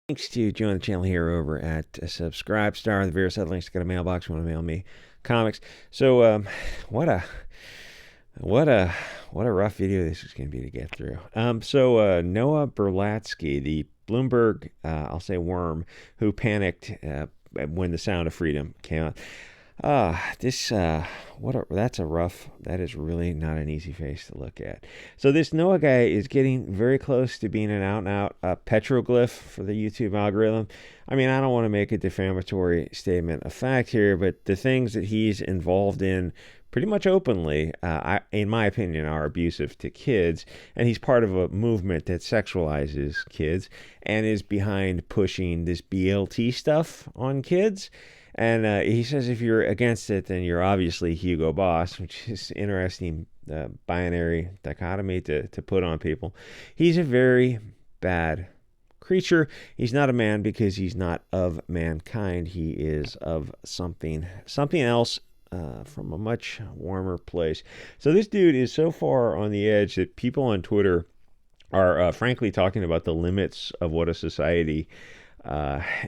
Thanks to join the channel here over at Subscribestar. The various other links got a mailbox. You want to mail me comics. So, what a rough video this is going to be to get through. Noah Berlatsky, the Bloomberg, I'll say worm, who panicked when The Sound of Freedom came out. That is really not an easy face to look at. So this Noah guy is getting very close to being an out-and-out petroglyph for the YouTube algorithm. I mean, I don't want to make a defamatory statement of fact here, but the things that he's involved in pretty much openly, in my opinion, are abusive to kids. And he's part of a movement that sexualizes kids and is behind pushing this BLT stuff on kids. And he says if you're against it, then you're obviously Hugo Boss, which is interesting binary dichotomy to put on people. He's a very bad creature. He's not a man because he's not of mankind. He is of something else from a much warmer place. So this dude is so far on the edge that people on Twitter are frankly talking about the limits of what a society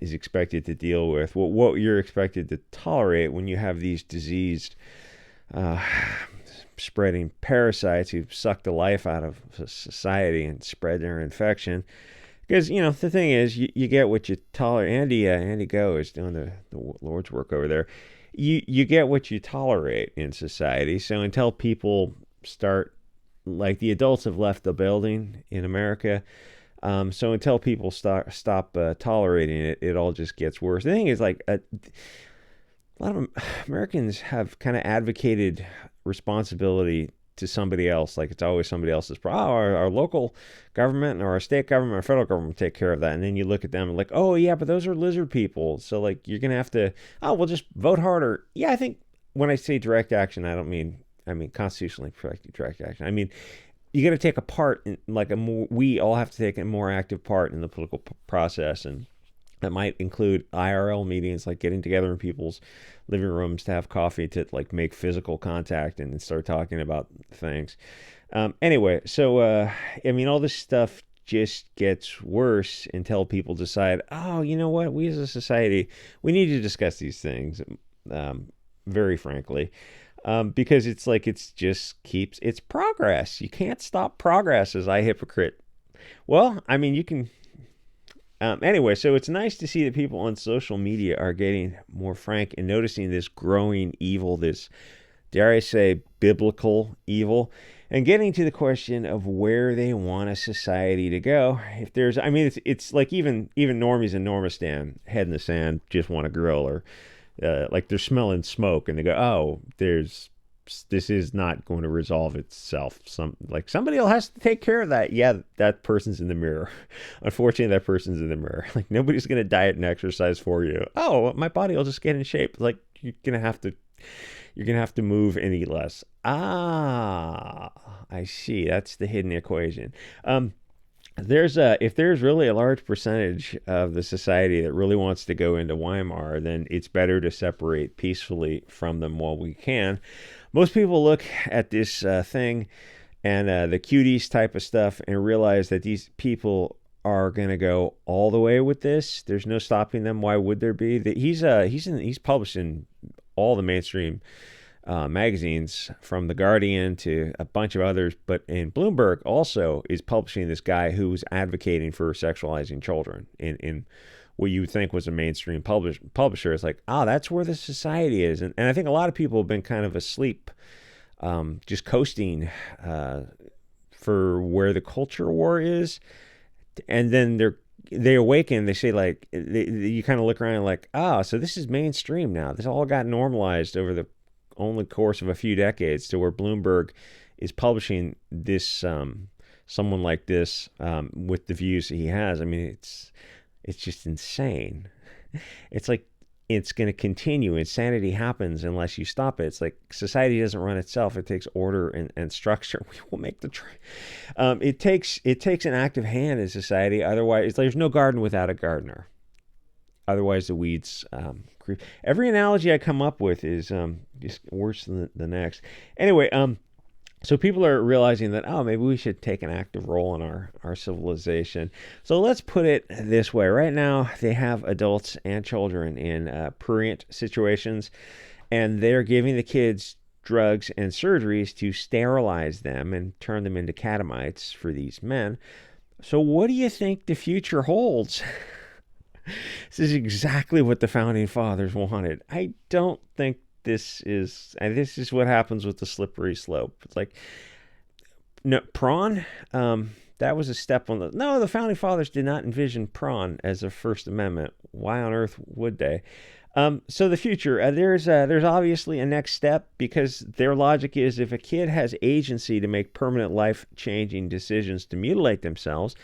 is expected to deal with, what you're expected to tolerate when you have these diseased spreading parasites who suck the life out of society and spread their infection. Because, you know, the thing is, you get what you tolerate. Andy Go is doing the Lord's work over there. You get what you tolerate in society. So until people start, like the adults have left the building in America, so until people stop tolerating it, it all just gets worse. The thing is, like, a lot of Americans have kind of advocated responsibility to somebody else. Like, it's always somebody else's problem. Our local government or our state government or federal government take care of that. And then you look at them and like, oh, yeah, but those are lizard people. So, like, you're going to have to, we'll just vote harder. Yeah, I think when I say direct action, I mean constitutionally protected direct action. I mean, you got to take a part in, like, we all have to take a more active part in the political process, and that might include IRL meetings, like getting together in people's living rooms to have coffee, to like make physical contact and start talking about things. Anyway, so I mean, all this stuff just gets worse until people decide, oh, you know what, we as a society, we need to discuss these things, very frankly. Because it's like, it's progress. You can't stop progress, as I hypocrite. Well, I mean, you can. Anyway, so it's nice to see that people on social media are getting more frank and noticing this growing evil, this, dare I say, biblical evil, and getting to the question of where they want a society to go. If there's, I mean, it's like even normies in Normistan, head in the sand, just want to grill, or like they're smelling smoke and they go, oh, this is not going to resolve itself. Somebody else has to take care of that. Yeah, that person's in the mirror. Unfortunately, that person's in the mirror. Like, nobody's going to diet and exercise for you. Oh, my body will just get in shape. Like, you're going to have to move and eat less. I see. That's the hidden equation. If there's really a large percentage of the society that really wants to go into Weimar, then it's better to separate peacefully from them while we can. Most people look at this thing and the cuties type of stuff and realize that these people are going to go all the way with this. There's no stopping them. Why would there be? He's published in all the mainstream magazines, from The Guardian to a bunch of others, but in Bloomberg also is publishing this guy who's advocating for sexualizing children in what you would think was a mainstream publisher. It's like, that's where the society is. And I think a lot of people have been kind of asleep, just coasting for where the culture war is. And then they awaken, they say, like, you kind of look around and like, so this is mainstream now. This all got normalized over the only course of a few decades, to where Bloomberg is publishing this, someone like this, with the views that he has. I mean, it's just insane. It's like, it's going to continue. Insanity happens unless you stop it. It's like society doesn't run itself. It takes order and structure. We will make the it takes an active hand in society. Otherwise, it's like there's no garden without a gardener. Otherwise, the weeds creep. Every analogy I come up with is just worse than the next. Anyway, So people are realizing that, oh, maybe we should take an active role in our civilization. So let's put it this way. Right now, they have adults and children in prurient situations, and they're giving the kids drugs and surgeries to sterilize them and turn them into catamites for these men. So what do you think the future holds? This is exactly what the founding fathers wanted. I don't think this is what happens with the slippery slope. It's like, no, prawn, that was a step on the, no, the founding fathers did not envision prawn as a First Amendment. Why on earth would they? So the future, there's obviously a next step, because their logic is, if a kid has agency to make permanent life-changing decisions to mutilate themselves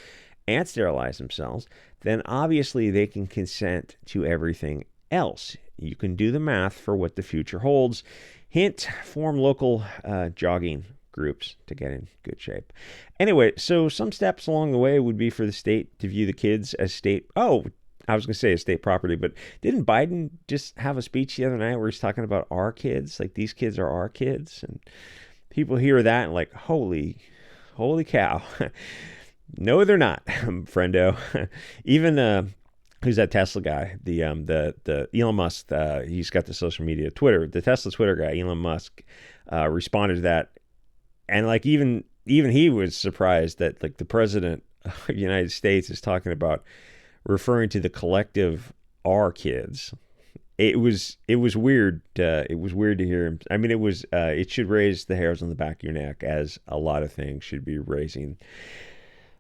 and sterilize themselves, then obviously they can consent to everything else. You can do the math for what the future holds. Hint, form local jogging groups to get in good shape. Anyway, so some steps along the way would be for the state to view the kids as state, oh, I was going to say a state property, but didn't Biden just have a speech the other night where he's talking about our kids? Like, these kids are our kids. And people hear that and like, holy cow. No, they're not, friendo. Even who's that Tesla guy? The Elon Musk. He's got the social media Twitter. The Tesla Twitter guy, Elon Musk, responded to that, and like even he was surprised that like the president of the United States is talking about referring to the collective our kids. It was weird. It was weird to hear him. I mean, it should raise the hairs on the back of your neck, as a lot of things should be raising.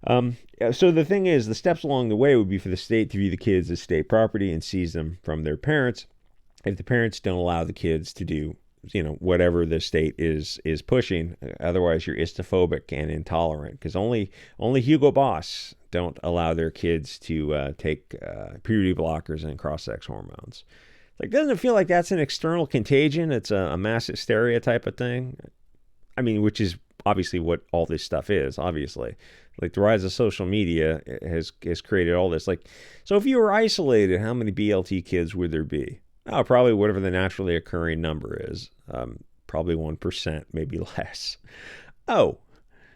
So the thing is, the steps along the way would be for the state to view the kids as state property and seize them from their parents. If the parents don't allow the kids to do, whatever the state is pushing, otherwise you're istophobic and intolerant, because only Hugo Boss don't allow their kids to take puberty blockers and cross-sex hormones. Like, doesn't it feel like that's an external contagion? It's a mass hysteria type of thing. I mean, which is obviously what all this stuff is, obviously. Like, the rise of social media has created all this. Like, so if you were isolated, how many BLT kids would there be? Oh, probably whatever the naturally occurring number is. Probably 1%, maybe less. Oh,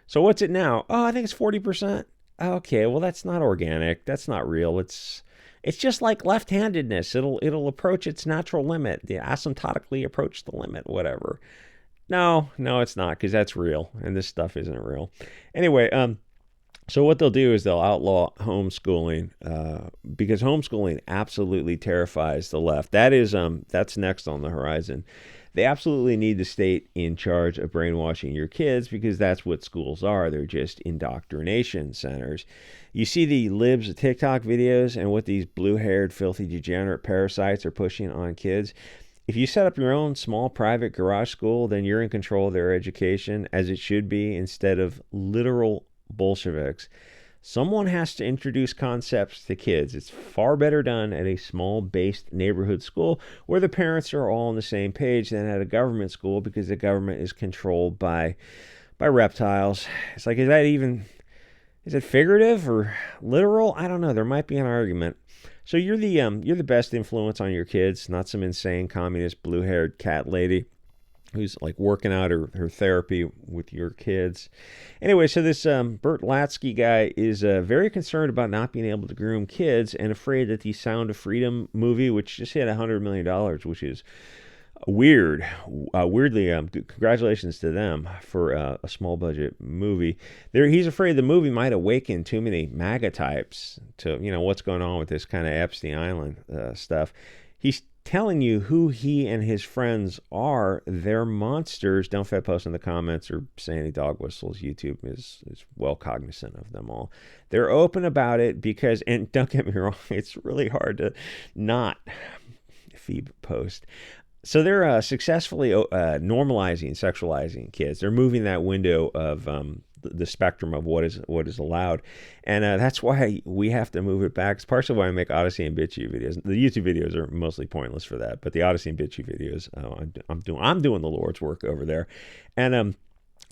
so what's it now? Oh, I think it's 40%. Okay, well, that's not organic. That's not real. It's just like left-handedness. It'll approach its natural limit. The asymptotically approach the limit, whatever. No, it's not, because that's real, and this stuff isn't real. Anyway, so what they'll do is they'll outlaw homeschooling, because homeschooling absolutely terrifies the left. That's next on the horizon. They absolutely need the state in charge of brainwashing your kids, because that's what schools are. They're just indoctrination centers. You see the libs of TikTok videos and what these blue-haired, filthy, degenerate parasites are pushing on kids. If you set up your own small private garage school, then you're in control of their education, as it should be, instead of literal Bolsheviks. Someone has to introduce concepts to kids. It's far better done at a small-based neighborhood school where the parents are all on the same page than at a government school, because the government is controlled by reptiles. It's like, is it figurative or literal? I don't know. There might be an argument. So you're the best influence on your kids, not some insane communist blue-haired cat lady who's like working out her therapy with your kids. Anyway, so this Berlatsky guy is very concerned about not being able to groom kids, and afraid that the Sound of Freedom movie, which just hit $100 million, which is weirdly, congratulations to them for a small budget movie. He's afraid the movie might awaken too many MAGA types to, what's going on with this kind of Epstein Island stuff. He's telling you who he and his friends are. They're monsters. Don't forget to post in the comments or say any dog whistles. YouTube is well cognizant of them all. They're open about it because, and don't get me wrong, it's really hard to not feed post. So they're successfully normalizing, sexualizing kids. They're moving that window of the spectrum of what is allowed, and that's why we have to move it back. It's partially why I make Odyssey and BitChute videos. The YouTube videos are mostly pointless for that, but the Odyssey and BitChute videos, I'm doing the Lord's work over there, and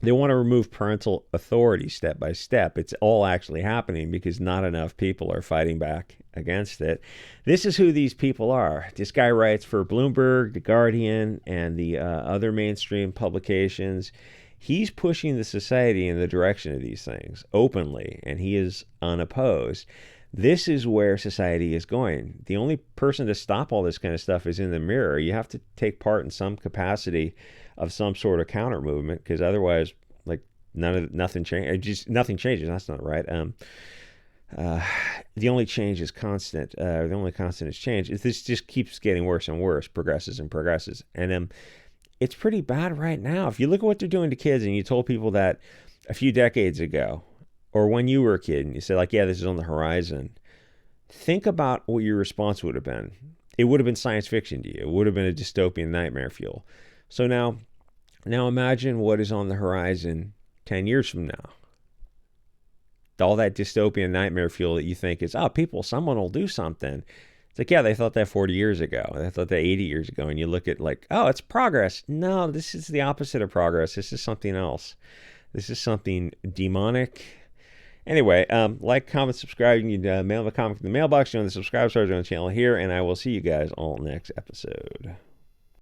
they want to remove parental authority step by step. It's all actually happening because not enough people are fighting back against it. This is who these people are. This guy writes for Bloomberg, The Guardian, and the other mainstream publications. He's pushing the society in the direction of these things openly, and he is unopposed. This is where society is going. The only person to stop all this kind of stuff is in the mirror. You have to take part in some capacity of some sort of counter movement, because otherwise, like, nothing changes. Nothing changes. That's not right. The only change is constant. The only constant is change. This just keeps getting worse and worse, progresses and progresses. And it's pretty bad right now. If you look at what they're doing to kids, and you told people that a few decades ago, or when you were a kid, and you say, like, yeah, this is on the horizon, think about what your response would have been. It would have been science fiction to you. It would have been a dystopian nightmare fuel. So now imagine what is on the horizon 10 years from now. All that dystopian nightmare fuel that you think is, someone will do something. It's like, yeah, they thought that 40 years ago. They thought that 80 years ago. And you look at like, oh, it's progress. No, this is the opposite of progress. This is something else. This is something demonic. Anyway, like, comment, subscribe. You can mail the comic to the mailbox. Join the subscribe sergeant on the channel here. And I will see you guys all next episode.